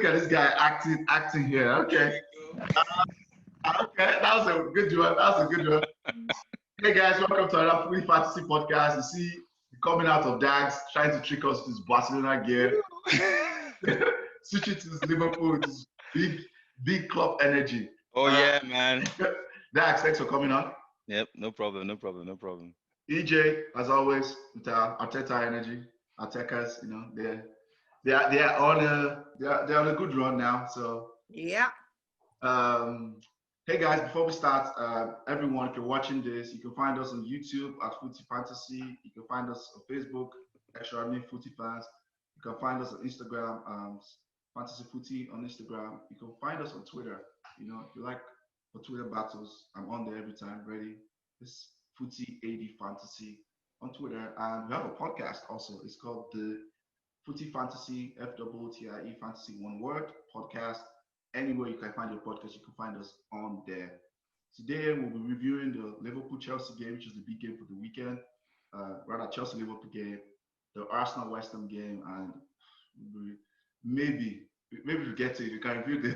Look at this guy acting here. Okay. Okay, that was a good one. Hey guys, welcome to another Footie Fantasy podcast. You see, coming out of Dags, trying to trick us with his Barcelona gear, switch it to his Liverpool, with his big club energy. Oh yeah, man. Dags, thanks for coming on. Yep, no problem. EeJay, as always, with our Arteta energy, our techers, they're on a good run now. So yeah. Hey guys, before we start, everyone, if you're watching this, you can find us on YouTube at Footie Fantasy. You can find us on Facebook, extraordinary Footie fans. You can find us on Instagram, Fantasy Footie on Instagram. You can find us on Twitter. If you like for Twitter battles, I'm on there every time, ready. It's Footie AD Fantasy on Twitter, and we have a podcast also. It's called the Footie Fantasy, FTTIE Fantasy, one word podcast. Anywhere you can find your podcast, you can find us on there. Today, we'll be reviewing the Liverpool-Chelsea game, which is the big game for the weekend. Rather, Chelsea-Liverpool game, the Arsenal-West Ham game, and maybe we get to it. We can review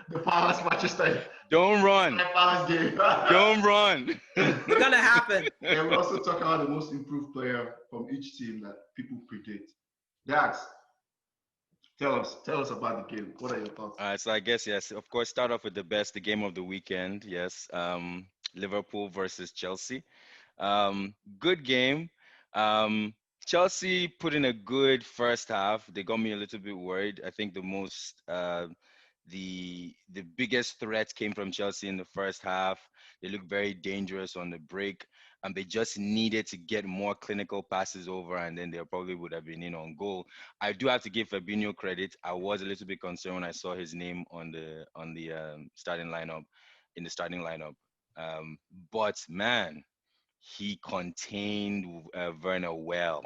the Palace Manchester. Don't run. Palace game. Don't run. It's gonna happen. And we'll also talk about the most improved player from each team that people predict. Dax, Tell us about the game. What are your thoughts? So I guess, yes, of course, start off with the game of the weekend. Yes, Liverpool versus Chelsea. Good game. Chelsea put in a good first half. They got me a little bit worried. I think the biggest threat came from Chelsea in the first half. They looked very dangerous on the break. They just needed to get more clinical passes over, and then they probably would have been in on goal. I do have to give Fabinho credit. I was a little bit concerned when I saw his name on the starting lineup. But man, he contained Werner well.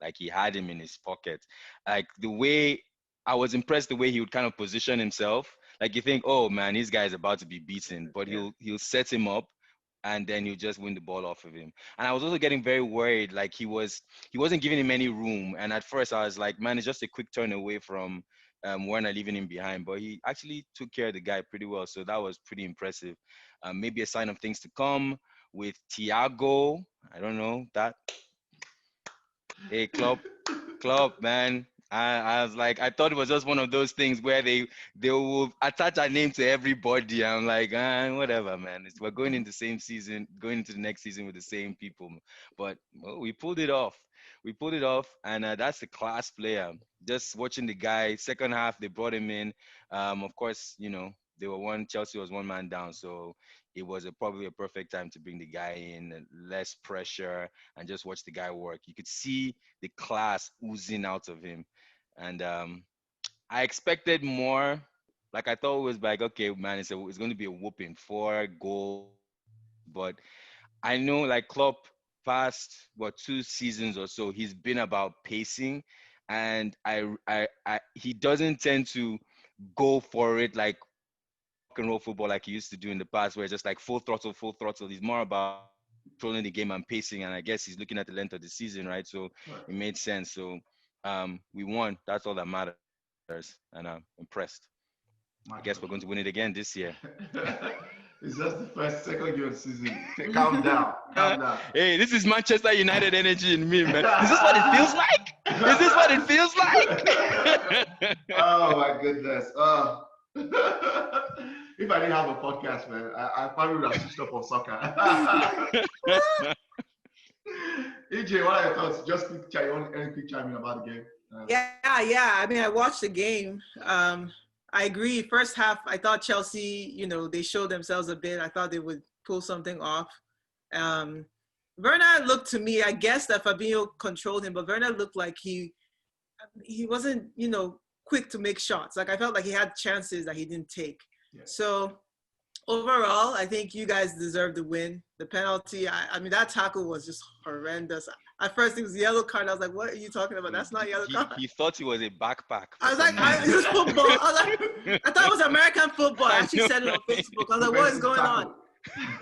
Like, he had him in his pocket. Like, I was impressed the way he would kind of position himself. Like, you think, oh man, this guy is about to be beaten, but he'll set him up, and then you just win the ball off of him. And I was also getting very worried, like he wasn't giving him any room. And at first I was like, man, it's just a quick turn away from Werner leaving him behind. But he actually took care of the guy pretty well. So that was pretty impressive. Maybe a sign of things to come with Thiago. I don't know that. Hey, Klopp, man. I was like, I thought it was just one of those things where they will attach a name to everybody. I'm like, whatever, man. We're going into the same season, going into the next season with the same people. But we pulled it off. And that's a class player. Just watching the guy, second half, they brought him in. Of course, Chelsea was one man down, so it was probably a perfect time to bring the guy in, less pressure, and just watch the guy work. You could see the class oozing out of him. And I expected more. Like, I thought it was like, okay, man, it's going to be a whooping, 4 goals. But I know, like, Klopp, past 2 seasons or so, he's been about pacing, and he doesn't tend to go for it like rock and roll football like he used to do in the past, where it's just like full throttle. He's more about controlling the game and pacing, and I guess he's looking at the length of the season, right? So it made sense. So we won. That's all that matters, and I'm impressed. I guess we're going to win it again this year. It's just the second year of the season. Calm down. Hey, this is Manchester United energy in me, man. Is this what it feels like? Oh my goodness. If I didn't have a podcast, man, I probably would have switched up on soccer. EeJay, what are your thoughts? Just quick chime in about the game. Yeah. I mean, I watched the game. I agree. First half, I thought Chelsea, they showed themselves a bit. I thought they would pull something off. Werner looked to me, I guess that Fabinho controlled him, but Werner looked like he wasn't, quick to make shots. Like, I felt like he had chances that he didn't take. Yeah. So overall, I think you guys deserve the win. The penalty, I mean, that tackle was just horrendous. At first, it was yellow card. I was like, what are you talking about? That's not yellow card. He thought it was a backpack. I was like, this is football. I thought it was American football. I actually said it on Facebook. I was like, what is going on?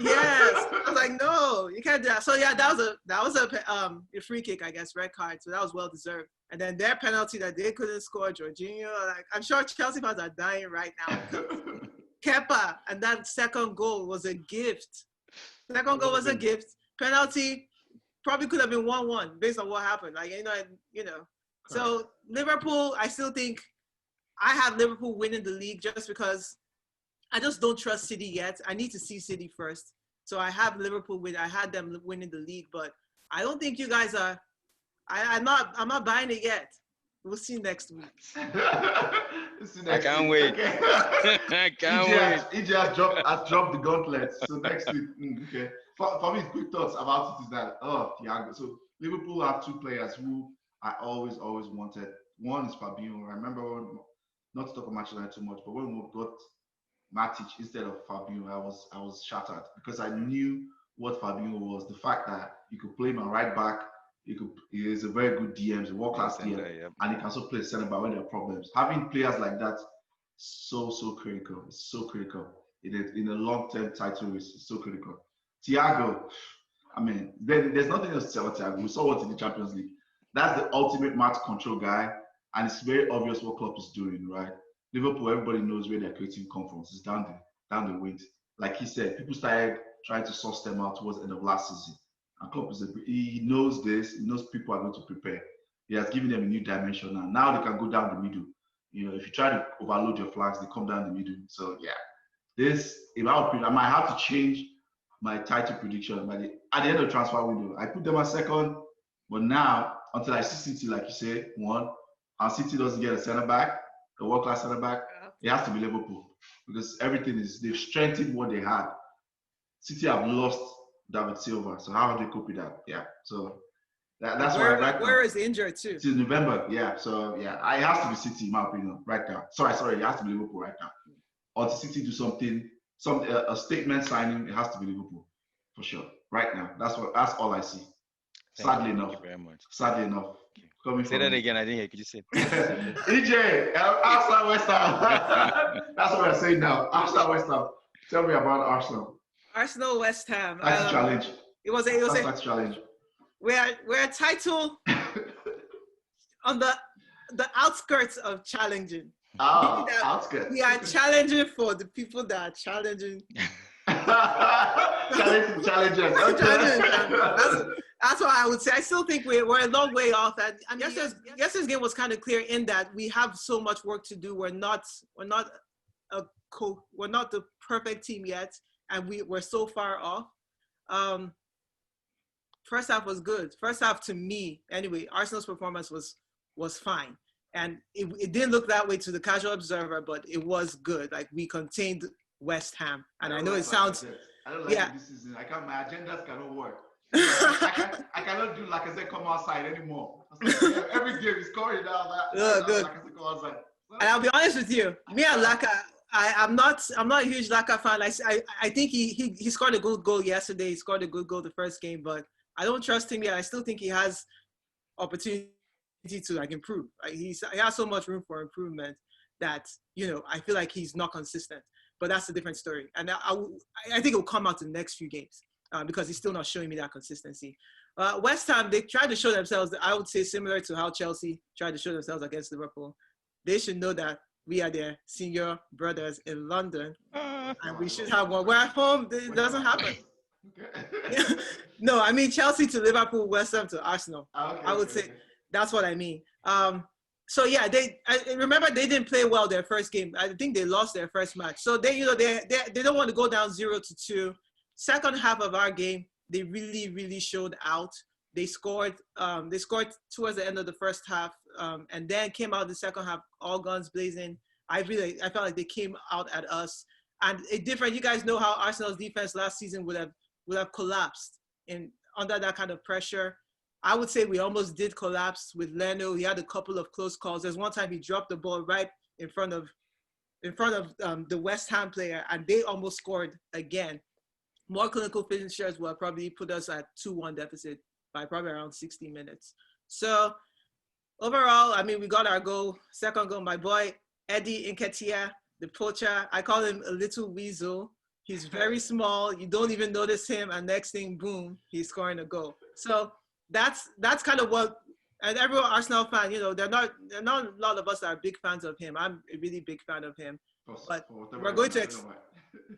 Yes, I was like, no, you can't do that. So yeah, that was a free kick, I guess, red card. So that was well deserved. And then their penalty that they couldn't score, Jorginho. Like, I'm sure Chelsea fans are dying right now. Kepa and that second goal was a gift. Second goal was a gift. Penalty probably could have been 1-1 based on what happened. Like you know. So Liverpool, I still think I have Liverpool winning the league just because I just don't trust City yet. I need to see City first. So I have Liverpool win. I had them winning the league, but I don't think you guys are. I'm not buying it yet. We'll see next week. I can't wait. Okay. I can't wait. EeJay has dropped the gauntlet. So next week, okay. For me, quick thoughts about it is that Thiago. So Liverpool have two players who I always wanted. One is Fabinho. I remember not to talk about Manchester United too much, but when we got Matic instead of Fabinho, I was shattered because I knew what Fabinho was. The fact that you could play him on right back, he is a very good DM, he's a world-class DM, and he can also play center back when there are problems. Having players like that, so critical. It's so critical in a long-term title race. It's so critical. Thiago, I mean, there's nothing else to say about Thiago. We saw what in the Champions League. That's the ultimate match control guy, and it's very obvious what Klopp is doing, right? Liverpool, everybody knows where their creative come from. It's down the wind. Like he said, people started trying to source them out towards the end of last season. And Klopp he knows this. He knows people are going to prepare. He has given them a new dimension now. Now they can go down the middle. You know, if you try to overload your flags, they come down the middle. So yeah, this, in my opinion, I might have to change my title prediction at the end of the transfer window. I put them at second, but now until I see City, like you say, one, and City doesn't get a center back, a world-class center back, it has to be Liverpool because they've strengthened what they had. City have lost David Silva, so how do they cope with that? Yeah, so that's why where is injured too? It's in November, yeah. So yeah, it has to be City in my opinion right now. Sorry, it has to be Liverpool right now. Or to City do something, a statement signing, it has to be Liverpool for sure right now. That's all I see. Sadly enough. Thank you very much. Sadly enough. Say that again. I didn't hear. Could you say? EeJay, Arsenal, West Ham. That's what I'm saying now. Arsenal, West Ham. Tell me about Arsenal. Arsenal, West Ham. That's a challenge. It was a challenge. We're a title on the outskirts of challenging. Outskirts. We are challenging for the people that are challenging. Challengers. That's what I would say. I still think we're a long way off. And I mean, yesterday's game was kind of clear in that we have so much work to do. We're not the perfect team yet, and we're so far off. First half was good. First half to me, anyway, Arsenal's performance was fine. And it didn't look that way to the casual observer, but it was good. Like, we contained West Ham. And I know it sounds... I don't like it this season. My agendas cannot work. I cannot do like I said, come outside anymore. Every game is scoring now. Good. Like I said, come outside. And I'll be honest with you, me and Laka, I'm not a huge Laka fan. I think he scored a good goal yesterday. He scored a good goal the first game, but I don't trust him yet. I still think he has opportunity to like improve. Like he has so much room for improvement that, you know, I feel like he's not consistent. But that's a different story. And I think it will come out in the next few games because he's still not showing me that consistency. West Ham, they tried to show themselves, I would say, similar to how Chelsea tried to show themselves against Liverpool. They should know that we are their senior brothers in London, and we should have one. We're at home. It doesn't happen. Okay. No, I mean Chelsea to Liverpool, West Ham to Arsenal. I would say that's what I mean. So yeah, I remember they didn't play well their first game. I think they lost their first match. So they don't want to go down 0-2. Second half of our game, they really showed out. They scored towards the end of the first half, and then came out the second half all guns blazing. I felt like they came out at us. And you guys know how Arsenal's defense last season would have collapsed under that kind of pressure. I would say we almost did collapse with Leno. He had a couple of close calls. There's one time he dropped the ball right in front of the West Ham player, and they almost scored again. More clinical finishers will probably put us at 2-1 deficit by probably around 60 minutes. So overall, I mean, we got our goal. Second goal, my boy Eddie Nketiah, the poacher. I call him a little weasel. He's very small. You don't even notice him, and next thing, boom, he's scoring a goal. So that's kind of what. And every Arsenal fan, there are not a lot of us that are big fans of him. I'm a really big fan of him. But we're going to.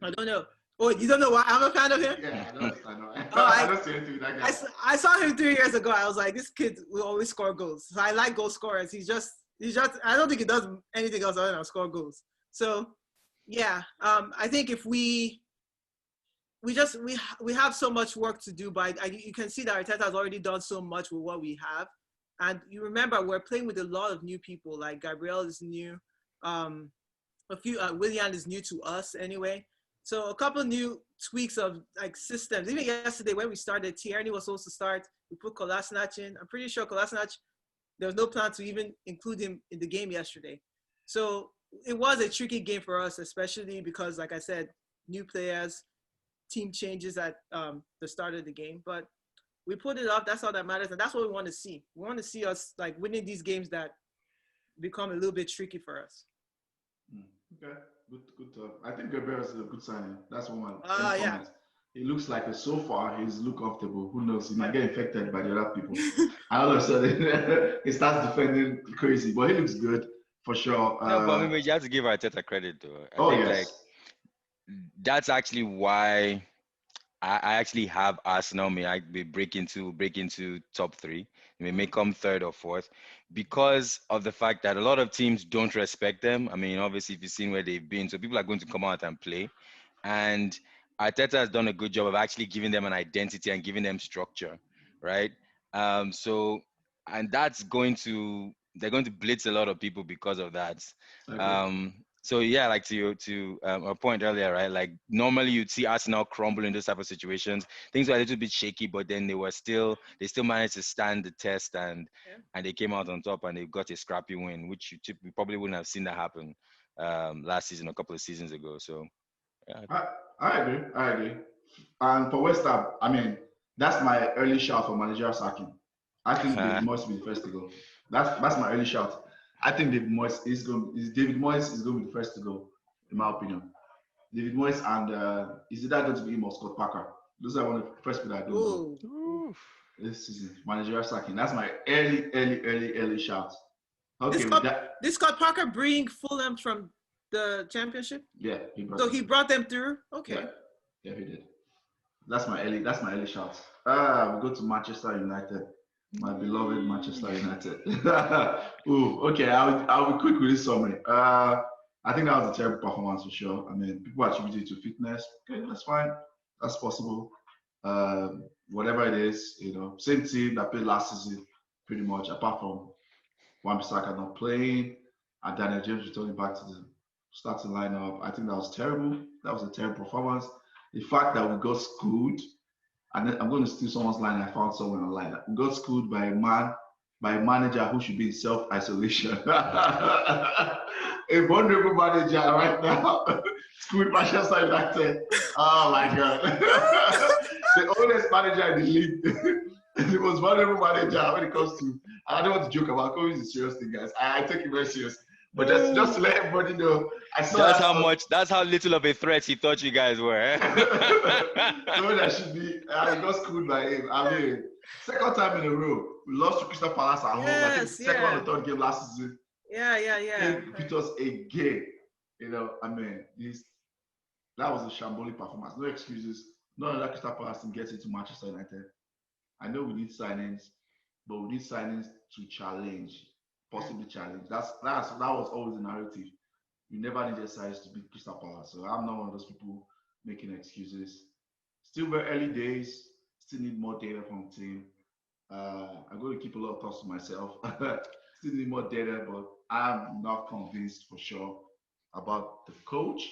I don't know. Oh, you don't know why I'm a fan of him? Yeah, I know. I don't see anything with that guy. I saw him 3 years ago. I was like, this kid will always score goals. So I like goal scorers. He's just. I don't think he does anything else other than score goals. So, yeah. I think if we have so much work to do, but you can see that Arteta has already done so much with what we have. And you remember, we're playing with a lot of new people. Like Gabriel is new. Willian is new to us anyway. So a couple new tweaks of like systems. Even yesterday when we started, Tierney was supposed to start. We put Kolasinac in. I'm pretty sure Kolasinac, there was no plan to even include him in the game yesterday. So it was a tricky game for us, especially because, like I said, new players, team changes at the start of the game. But we put it up. That's all that matters. And that's what we want to see. We want to see us like winning these games that become a little bit tricky for us. Okay, good talk. I think Gabriel is a good signing. That's one. Yeah. He looks like so far he's look comfortable. Who knows? He might get infected by the other people. And all of a sudden he starts defending crazy, but he looks good for sure. No, but I mean, you have to give Arteta credit though. I think like that's actually why I actually have Arsenal may break into top 3. They may come 3rd or 4th because of the fact that a lot of teams don't respect them. I mean, obviously, if you've seen where they've been, so people are going to come out and play. And Arteta has done a good job of actually giving them an identity and giving them structure, right? And they're going to blitz a lot of people because of that. So yeah, like to a point earlier, right? Like normally you'd see Arsenal crumble in those type of situations. Things were a little bit shaky, but then they still managed to stand the test and they came out on top and they got a scrappy win, which you probably wouldn't have seen that happen last season, a couple of seasons ago. So yeah. I agree. And for West Ham, I mean, that's my early shout for managerial sacking. I think David Moyes will be the first to go. That's my early shout. I think David Moyes is going to be the first to go, in my opinion. David Moyes and is that going to be him or Scott Parker? Those are one of the first people that I don't know this season. Managerial sacking. That's my early shout. Okay, did Scott Parker bring Fulham from the championship? Yeah, he brought them through. Okay. Yeah, he did. That's my early shout. We go to Manchester United. My beloved Manchester United. Ooh, okay, I'll be quick with this summary. I think that was a terrible performance for sure. I mean, people attribute it to fitness. Okay, that's fine. That's possible. Whatever it is, same team that played last season, pretty much, apart from Wan-Bissaka not playing and Daniel James returning back to the starting lineup. I think that was terrible. That was a terrible performance. The fact that we got schooled, and I'm going to steal someone's line I found somewhere online. We got schooled by a manager who should be in self-isolation. A vulnerable manager right now. Schooled Manchester United. Oh my God. The oldest manager in the league. The most vulnerable manager when it comes to, I don't want to joke about COVID is a serious thing, guys. I take it very serious. But just to let everybody know, I saw that's how little of a threat he thought you guys were. So that should be, I got schooled by him. I mean, second time in a row, we lost to Crystal Palace at home. I think second or third game last season. Yeah. They beat us again. I mean, that was a shambolic performance. No excuses. None of that Crystal Palace team gets into Manchester United. I know we need signings, but we need signings to challenge. Possibly challenge. That was always the narrative. You never needed size to beat Crystal Palace. So I'm not one of those people making excuses. Still very early days. Still need more data from the team. I'm going to keep a lot of thoughts to myself. Still need more data, but I'm not convinced for sure about the coach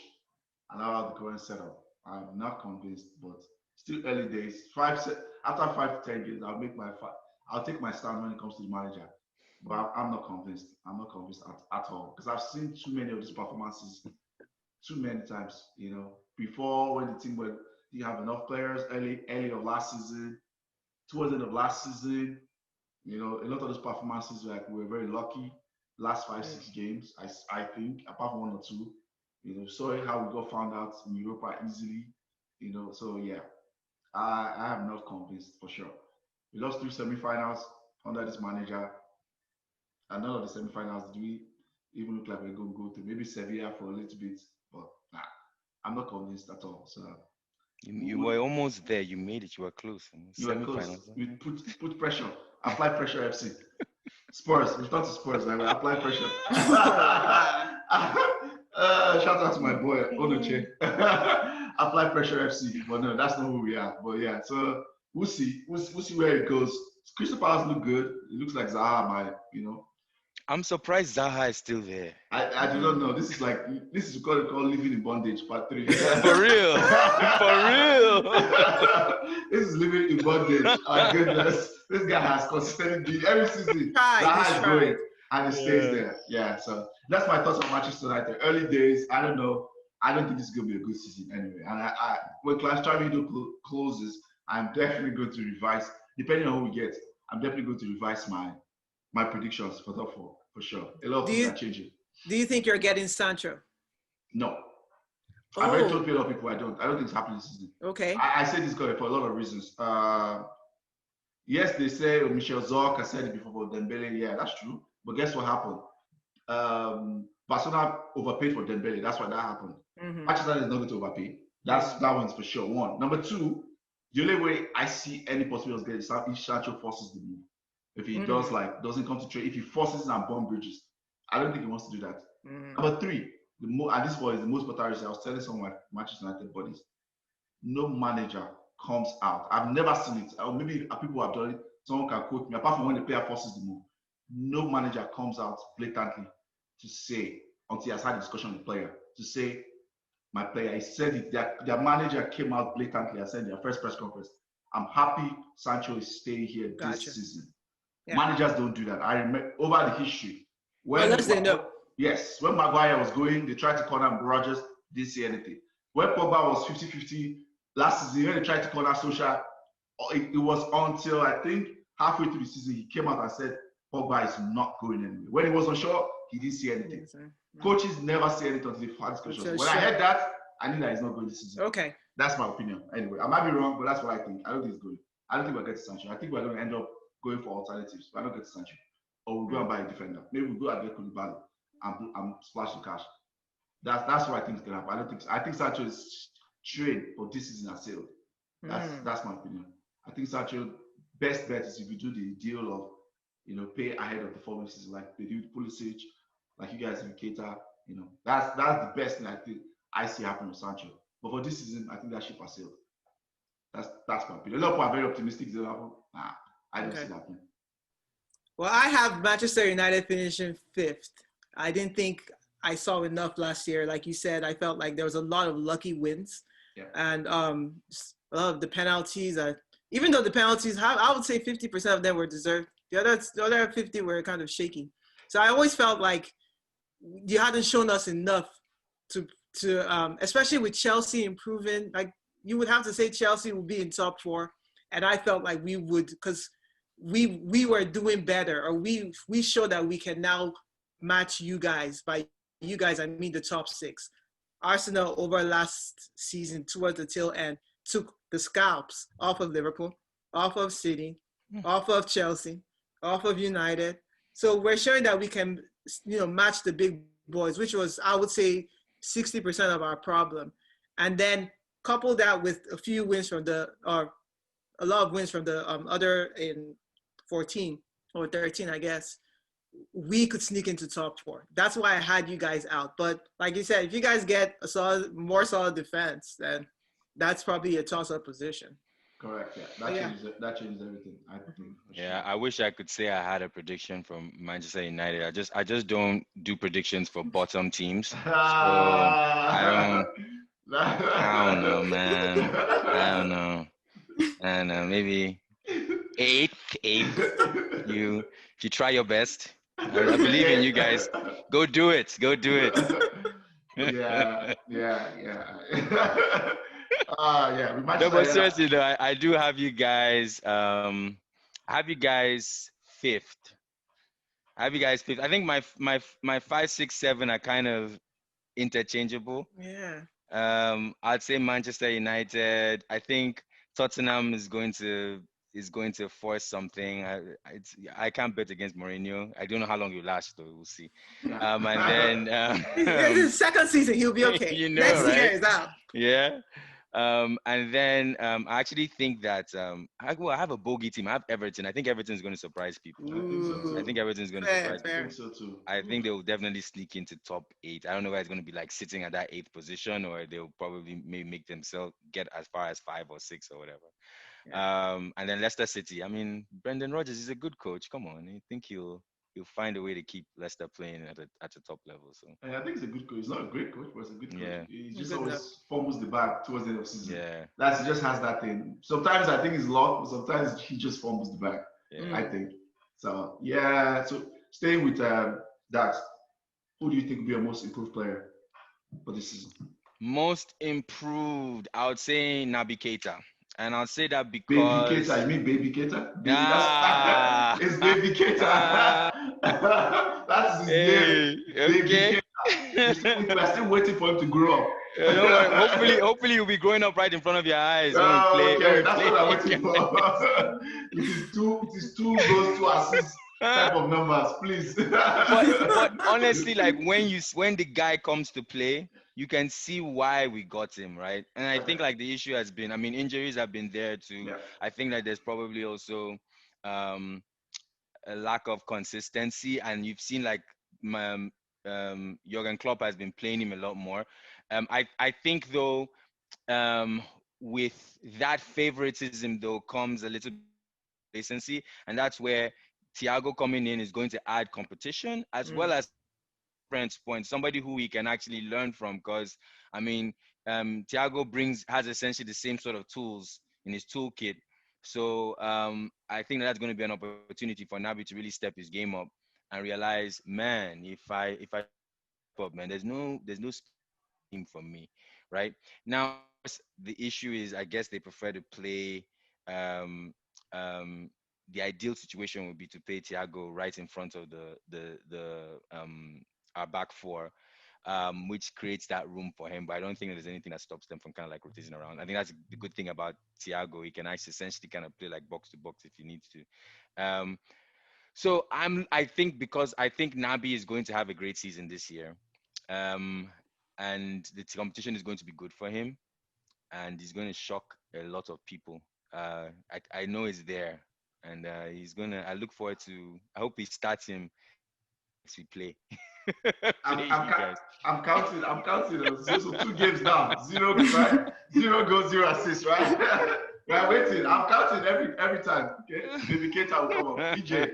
and about the current setup. I'm not convinced, but still early days. After 5 to 10 games, I'll take my stand when it comes to the manager. But I'm not convinced. I'm not convinced at all because I've seen too many of these performances too many times. Before when the team didn't have enough players early of last season, towards the end of last season, a lot of those performances we were very lucky. Last 5-6 games, I think, apart from 1 or 2, Sorry how we got found out in Europa easily. So yeah, I am not convinced for sure. We lost 3 semi-finals under this manager, and none of the semi-finals did we even look like we're going to go to. Maybe Sevilla for a little bit, but nah, I'm not convinced at all. So You were almost there. You made it. You were close. you were close. Semi-finals. We put pressure, apply pressure, FC. Spurs, we've got to Spurs. I will apply pressure. Shout out to my boy Onoche. Apply pressure, FC. But no, that's not who we are. But yeah, so we'll see. We'll see where it goes. Crystal Palace look good. It looks like Zaha might. I'm surprised Zaha is still there. I do not know. This is called living in bondage, part 3. For real. For real. This is living in bondage. My goodness. This guy has consistently every season. Zaha is going and he stays there. Yeah, so that's my thoughts on Manchester United. Early days, I don't know. I don't think this is going to be a good season anyway. And when Clash Time window closes, I'm definitely going to revise, depending on who we get, I'm definitely going to revise my predictions for top 4. For sure. A lot of things are changing. Do you think you're getting Sancho? No. I've already told a lot of people I don't think it's happening this season. Okay. I say this guy for a lot of reasons. Yes, they say Michel Zorc, I said it before about Dembele. Yeah, that's true. But guess what happened? Barcelona overpaid for Dembele. That's why that happened. Manchester is not going to overpay. That one's for sure. One. Number 2, the only way I see any possibility of getting is if Sancho forces the move. If he doesn't concentrate, if he forces and bomb bridges, I don't think he wants to do that. Number 3, and this one is the most important. I was telling some of my Manchester United buddies, no manager comes out. I've never seen it. Or maybe people have done it. Someone can quote me. Apart from when the player forces the move, no manager comes out blatantly to say, until he has had a discussion with the player, to say, my player, he said it. Their manager came out blatantly and said in their first press conference, I'm happy Sancho is staying here this season. Yeah. Managers don't do that. I remember over the history. Unless they know. Yes, when Maguire was going, they tried to corner Rogers, didn't say anything. When Pogba was 50-50 last season, when they tried to corner Solskjaer, it was until I think halfway through the season, he came out and said, Pogba is not going anywhere. When he was unsure, he didn't say anything. Coaches never say anything until they had discussions. When I heard that, I knew that he's not going this season. Okay. That's my opinion. Anyway, I might be wrong, but that's what I think. I don't think he's going. I don't think we'll get to Sancho. I think we're going to end up going for alternatives. We're not getting Sancho. Or we'll go and buy a defender. Maybe we'll go and get Koulibaly and splash the cash. That's what I think is going to happen. I think Sancho is trained for this season has sailed. That's my opinion. I think Sancho, best bet is if you do the deal of, pay ahead of the following season, like they do with Pulisic, like you guys in Keita, that's the best thing I see happen with Sancho. But for this season, I think that ship has sailed. That's my opinion. A lot of people are very optimistic. I don't see that happening. Well, I have Manchester United finishing 5th. I didn't think I saw enough last year. Like you said, I felt like there was a lot of lucky wins. Yeah. And a lot of the penalties, even though the penalties, I would say 50% of them were deserved. The other 50 were kind of shaky. So I always felt like you hadn't shown us enough to especially with Chelsea improving. Like you would have to say Chelsea would be in top 4. And I felt like we would, because we were doing better, or we showed that we can now match you guys. By you guys, I mean the top 6. Arsenal over last season towards the tail end took the scalps off of Liverpool, off of City, off of Chelsea, off of United. So we're showing that we can, match the big boys, which was, I would say, 60% of our problem. And then couple that with a few wins from a lot of wins from the other in 14 or 13, I guess, we could sneak into top 4. That's why I had you guys out. But like you said, if you guys get a more solid defense, then that's probably a toss-up position. Correct. Yeah, that changes everything. I think. Yeah, I wish I could say I had a prediction from Manchester United. I just don't do predictions for bottom teams. So I don't know, man. I don't know. And maybe 8. You try your best. I believe in you guys. Go do it. Yeah. We might. No, but seriously though, I do have you guys. I have you guys 5th. I think my 5, 6, 7 are kind of interchangeable. Yeah. I'd say Manchester United. I think Tottenham is going to force something. I can't bet against Mourinho. I don't know how long he'll last, though. We'll see. And Yeah. then This is second season. He'll be okay. you know, Next year right? is out. Yeah. And then I actually think that I have a bogey team. I have Everton. I think Everton's going to surprise people. I think so I too. think Everton's going to Fair, surprise I people. think fair. so too. I think they will definitely sneak into top 8. I don't know whether it's going to be like sitting at that 8th position, or they'll probably maybe make themselves get as far as 5 or 6 or whatever. Yeah. And then Leicester City. I mean, Brendan Rodgers is a good coach. Come on, I think he'll find a way to keep Leicester playing at the top level. So And I think he's a good coach. He's not a great coach, but he's a good coach. yeah, He just Good enough. always fumbles the bag towards the end of the season. yeah, He just has that thing. Sometimes I think it's luck, but sometimes he just fumbles the bag. yeah. I think. So yeah. So staying with Dax, who do you think will be a most improved player for this season? Most improved, I would say Naby Keita, and I'll say that Baby because Keita, you mean Baby Keita? Baby, ah, that's it's Baby Keita. That's his name. hey, Baby okay. Keita. We're still waiting for him to grow up. Don't worry. Hopefully, you'll be growing up right in front of your eyes when we play. Okay, that's what I'm waiting for. It is two goals, 2 assists type of numbers, please. But honestly, like when the guy comes to play, you can see why we got him, right? And I think like the issue has been, I mean, injuries have been there too. Yeah. I think that there's probably also um, a lack of consistency, and you've seen like Jurgen Klopp has been playing him a lot more. I think though, with that favoritism though comes a little bit of complacency, and that's where Thiago coming in is going to add competition as well as reference point, somebody who we can actually learn from. Because I mean, Thiago has essentially the same sort of tools in his toolkit. So I think that's going to be an opportunity for Naby to really step his game up and realize, man, if I step up, man, there's no team for me, right? Now the issue is, I guess they prefer to play. Um, the ideal situation would be to play Thiago right in front of the our back four, which creates that room for him. But I don't think there's anything that stops them from kind of like rotating around. I think that's the good thing about Thiago. He can actually essentially kind of play like box to box if he needs to. So I think because I think Naby is going to have a great season this year, and the competition is going to be good for him, and he's going to shock a lot of people. I know he's there, and he's gonna. I look forward to. I hope he starts him next we play. I'm, Play I'm, you guys. I'm counting. So 2 games down, 0 goals, right? 0 goals, 0 assists, right? We're waiting. I'm counting every time. Okay, maybe Keita will come up. EeJay,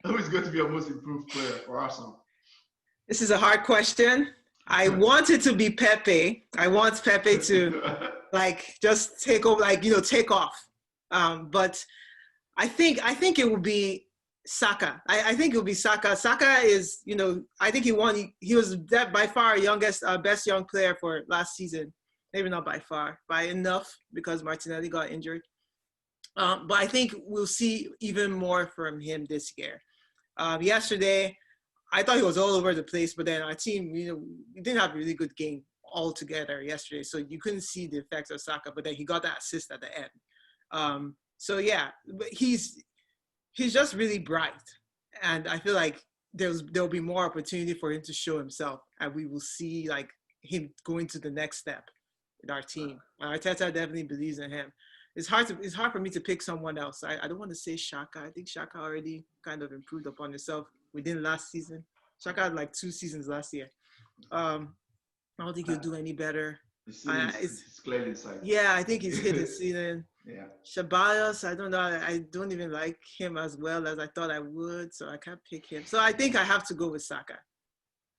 who is going to be a most improved player for Arsenal? This is a hard question. I want it to be Pepe. I want Pepe to like just take over, like take off. But I think it will be Saka. I think it will be Saka. Saka is, I think he was by far youngest, best young player for last season. Maybe not by far, by enough because Martinelli got injured. But I think we'll see even more from him this year. Yesterday, I thought he was all over the place, but then our team, we didn't have a really good game altogether yesterday, so you couldn't see the effects of Saka. But then he got that assist at the end. So yeah, but he's just really bright, and I feel like there'll be more opportunity for him to show himself, and we will see like him going to the next step with our team. Arteta definitely believes in him. It's hard for me to pick someone else. I don't want to say Shaka. I think Shaka already kind of improved upon himself within last season. Shaka had like 2 seasons last year. I don't think he'll do any better. It's clearly inside. Yeah, I think he's hit his ceiling. Yeah. Ceballos, I don't know. I don't even like him as well as I thought I would, so I can't pick him. So I think I have to go with Saka.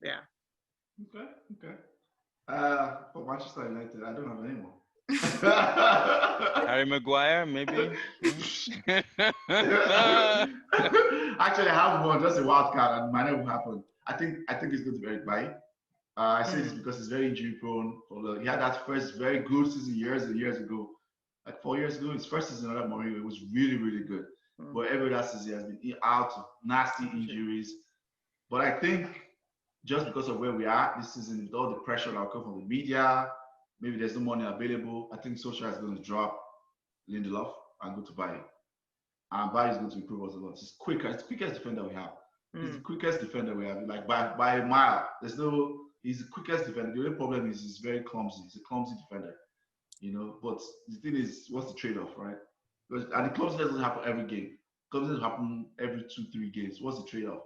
Yeah. Okay. For Manchester United, I don't have any more. Harry Maguire, maybe. Actually, I have one, just a wild card, and might never happen. I think it's going to be Eric Bailly. I say this because he's very injury prone. He had that first very good season years and years ago, like 4 years ago. His first season under Mourinho, it was really, really good. But every last season he has been out, nasty injuries. But I think just because of where we are this season, with all the pressure that will come from the media, maybe there's no money available. I think Solskjaer is going to drop Lindelof and go to Bailly. And Bailly is going to improve us a lot. It's the quickest defender we have. He's the quickest defender we have, like by a mile. He's the quickest defender. The only problem is he's very clumsy. He's a clumsy defender, But the thing is, what's the trade-off, right? And the clumsiness doesn't happen every game. Clumsiness doesn't happen every 2-3 games. What's the trade-off?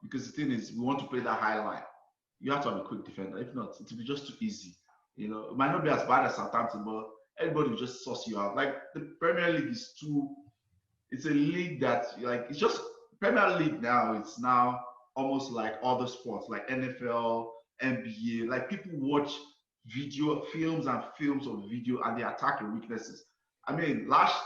Because the thing is, we want to play that high line. You have to have a quick defender. If not, it will be just too easy. It might not be as bad as Southampton, but everybody will just suss you out. Like the Premier League is it's a league that it's just Premier League now. It's now almost like other sports, like NFL, NBA. Like people watch films of video, and they attack your weaknesses. I mean, last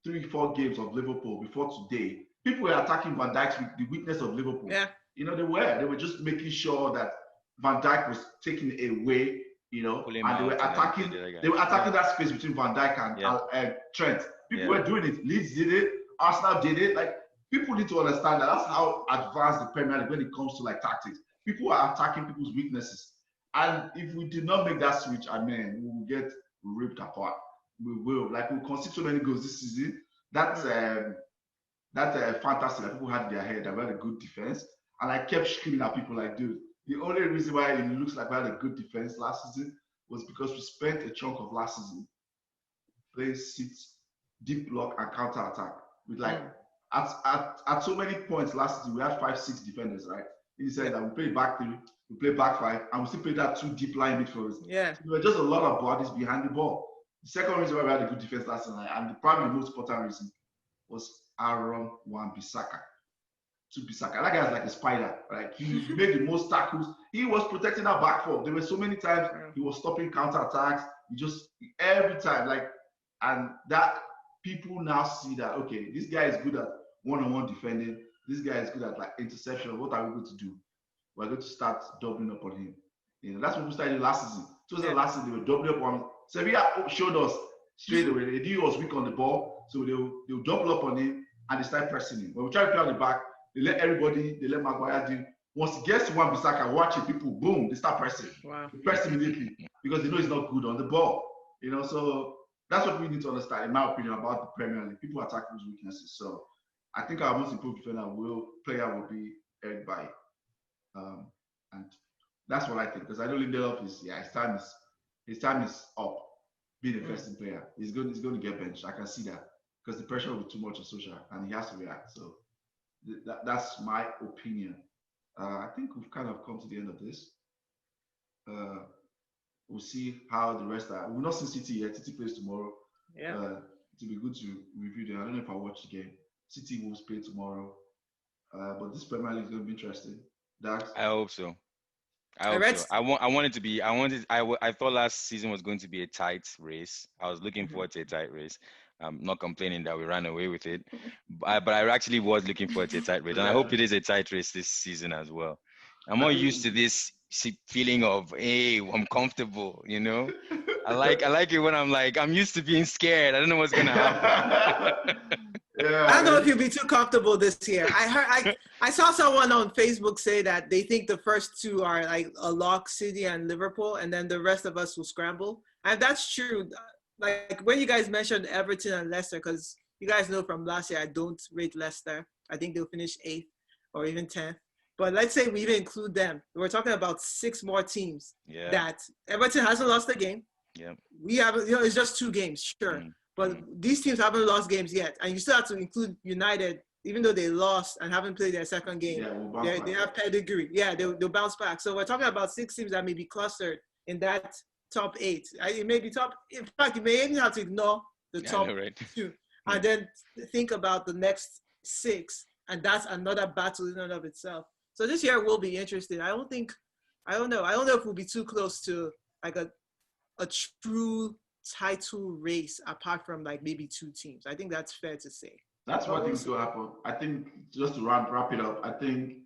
3-4 games of Liverpool before today, people were attacking Van Dijk's the weakness of Liverpool. Yeah. They were just making sure that Van Dijk was taken away, and they were attacking that space between Van Dijk and Trent. People were doing it. Leeds did it. Arsenal did it. Like, people need to understand that that's how advanced the Premier League when it comes to tactics. People are attacking people's weaknesses. And if we did not make that switch, we will get ripped apart. We will. We'll concede so many goals this season. That's fantasy that people had in their head that we had a good defense. And I kept screaming at people like, dude, the only reason why it looks like we had a good defense last season was because we spent a chunk of last season playing deep block and counter attack. With at so many points last season, we had 5-6 defenders, right? He said that we play back 3, we play back 5, and we still play that 2 deep line midfielders. Yeah. So there were just a lot of bodies behind the ball. The second reason why we had a good defense last season, and probably the most important reason, was Aaron Wan-Bissaka. That guy's like a spider. He made the most tackles. He was protecting our back four. There were so many times he was stopping counter attacks. Every time, and that people now see that, okay, this guy is good at one-on-one defending. This guy is good at interception. What are we going to do? We're going to start doubling up on him. That's what we started last season. Last season they were doubling up on him. Sevilla showed us straight away. They knew he was weak on the ball, so they'll double up on him and they start pressing him. When we try to play on the back, they let Maguire do. Once he gets to Wan-Bissaka, watch it, people, boom, they start pressing. Wow. They press immediately because they know he's not good on the ball. So that's what we need to understand, in my opinion, about the Premier League. People attack those weaknesses. So I think our most improved player will be Eric Bailly. And that's what I think. Because I know Lindelof his time is up being a first-team player. He's going to get benched. I can see that. Because the pressure will be too much on Solskjaer and he has to react. So that's my opinion. I think we've kind of come to the end of this. We'll see how the rest are. We've not seen City yet. City plays tomorrow. Yeah. It'll be good to review them. I don't know if I'll watch the game. City will play tomorrow. But this Premier League is going to be interesting. Dags? I hope so. I thought last season was going to be a tight race. I was looking forward to a tight race. I'm not complaining that we ran away with it, but I actually was looking forward to a tight race, and I hope it is a tight race this season as well. I'm not used to this feeling of, hey, I'm comfortable, I like it when I'm used to being scared. I don't know what's gonna happen. I don't know if you'll be too comfortable this year. I saw someone on Facebook say that they think the first 2 are a lock, City and Liverpool, and then the rest of us will scramble. And that's true. When you guys mentioned Everton and Leicester, because you guys know from last year, I don't rate Leicester. I think they'll finish 8th or even 10th. But let's say we even include them. We're talking about 6 more teams that Everton hasn't lost a game. Yeah. We haven't, it's just 2 games, sure. But these teams haven't lost games yet. And you still have to include United, even though they lost and haven't played their second game. Yeah, they have pedigree. Yeah, they'll bounce back. So we're talking about 6 teams that may be clustered in that top 8. It may be top. In fact, you may even have to ignore the top 2 and then think about the next 6, and that's another battle in and of itself. So this year will be interesting. I don't know if we'll be too close to a true title race apart from maybe 2 teams. I think that's fair to say. That's what I think is going to happen. I think just to wrap it up, I think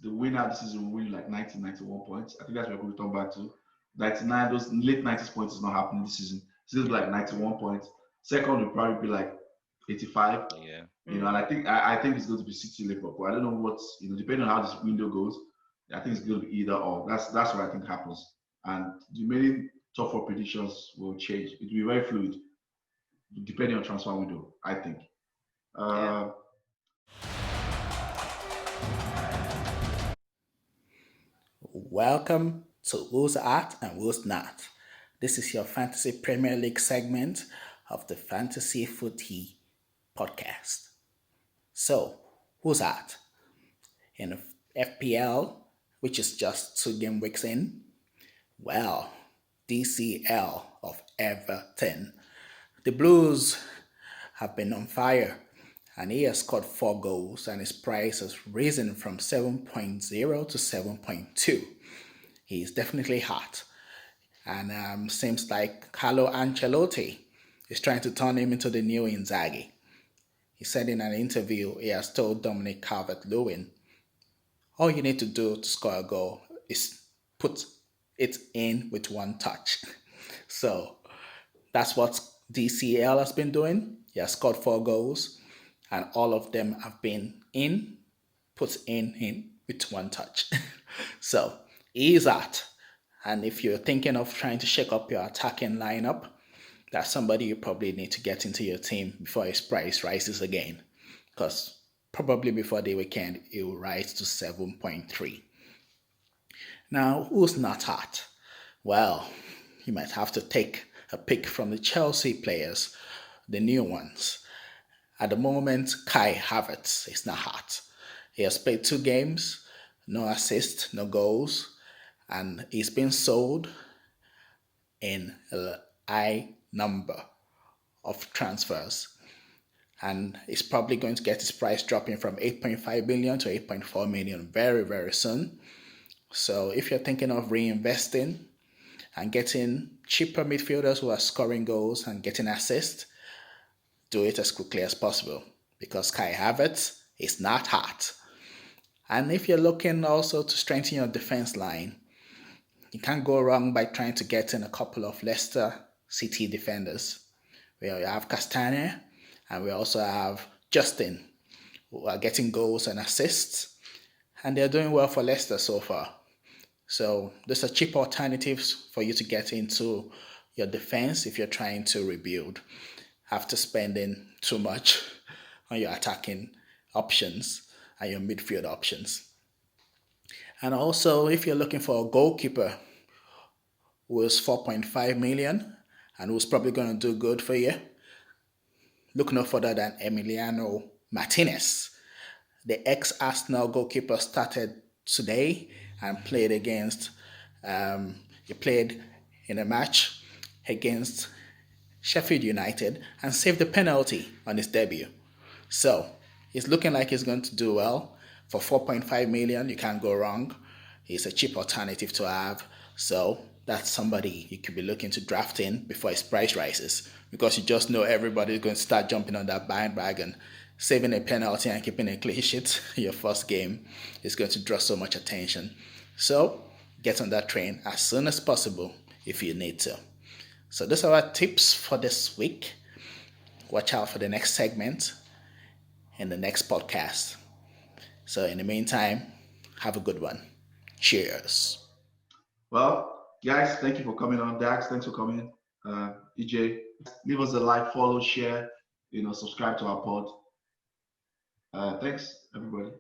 the winner this season will win 90, 91 points. I think that's what we'll return back to. 99, those late 90s points is not happening this season. It's will be 91 points. Second will probably be 85. Yeah. And I think it's going to be City Liverpool. I don't know what's depending on how this window goes. I think it's going to be either or. That's what I think happens. And the remaining top four predictions will change. It will be very fluid, depending on transfer window, I think. Welcome to Who's At and Who's Not. This is your Fantasy Premier League segment of the Fantasy Footie podcast. So, who's at? In FPL, which is just 2 game weeks in, well, DCL of Everton. The Blues have been on fire, and he has scored 4 goals, and his price has risen from 7.0 to 7.2. He's definitely hot, and seems like Carlo Ancelotti is trying to turn him into the new Inzaghi. He said in an interview he has told Dominic Calvert-Lewin, all you need to do to score a goal is put it in with one touch. So that's what DCL has been doing. He has scored 4 goals, and all of them have been put in with one touch. So he's at. And if you're thinking of trying to shake up your attacking lineup, that's somebody you probably need to get into your team before his price rises again. Because probably before the weekend, it will rise to 7.3. Now, who's not hot? Well, you might have to take a pick from the Chelsea players, the new ones. At the moment, Kai Havertz is not hot. He has played 2 games, no assists, no goals, and he's been sold in a high number of transfers. And he's probably going to get his price dropping from 8.5 million to 8.4 million very, very soon. So if you're thinking of reinvesting and getting cheaper midfielders who are scoring goals and getting assists, do it as quickly as possible, because Kai Havertz is not hot. And if you're looking also to strengthen your defense line, you can't go wrong by trying to get in a couple of Leicester City defenders. We have Castagne, and we also have Justin, who are getting goals and assists, and they're doing well for Leicester so far. So those are cheap alternatives for you to get into your defense if you're trying to rebuild after spending too much on your attacking options and your midfield options. And also, if you're looking for a goalkeeper who is 4.5 million and who's probably going to do good for you, look no further than Emiliano Martinez. The ex-Arsenal goalkeeper started today and played he played in a match against Sheffield United and saved a penalty on his debut. So it's looking like he's going to do well. For 4.5 million, you can't go wrong. He's a cheap alternative to have. So that's somebody you could be looking to draft in before his price rises, because you just know everybody's going to start jumping on that bandwagon. Saving a penalty and keeping a clean sheet your first game is going to draw so much attention. So get on that train as soon as possible if you need to. So those are our tips for this week. Watch out for the next segment in the next podcast. So in the meantime, have a good one. Cheers. Well, guys, thank you for coming on. Dags, thanks for coming. EeJay, leave us a like, follow, share, subscribe to our pod. Thanks, everybody.